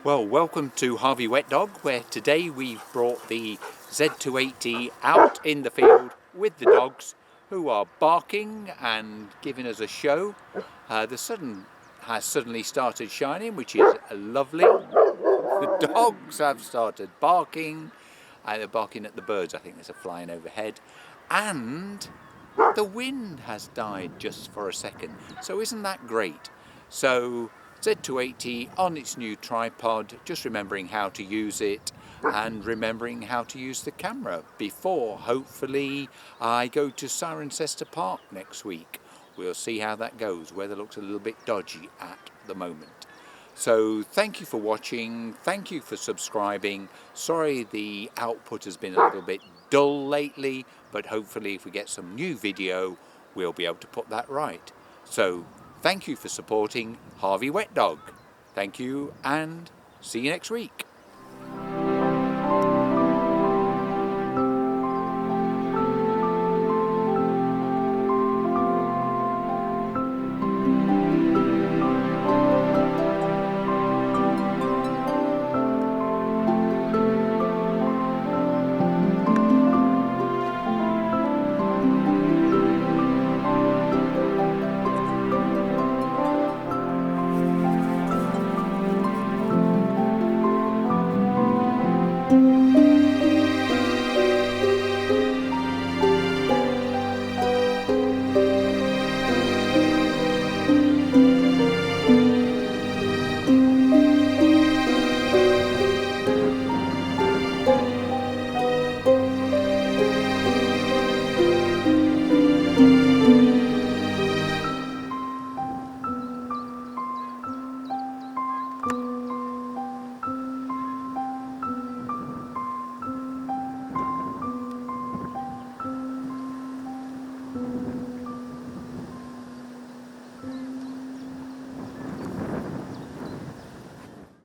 Well, welcome to Harveywetdog, where today we've brought the Z280 out in the field with the dogs, who are barking and giving us a show. The sun has suddenly started shining, which is lovely. The dogs have started barking. They're barking at the birds. I think there's a flying overhead. And the wind has died just for a second. So isn't that great? So Z280 on its new tripod, just remembering how to use it and remembering how to use the camera before, hopefully, I go to Cirencester Park next week. We'll see how that goes. Weather looks a little bit dodgy at the moment. So thank you for watching, thank you for subscribing. Sorry the output has been a little bit dull lately, but hopefully if we get some new video, we'll be able to put that right. So thank you for supporting Harveywetdog. Thank you and see you next week.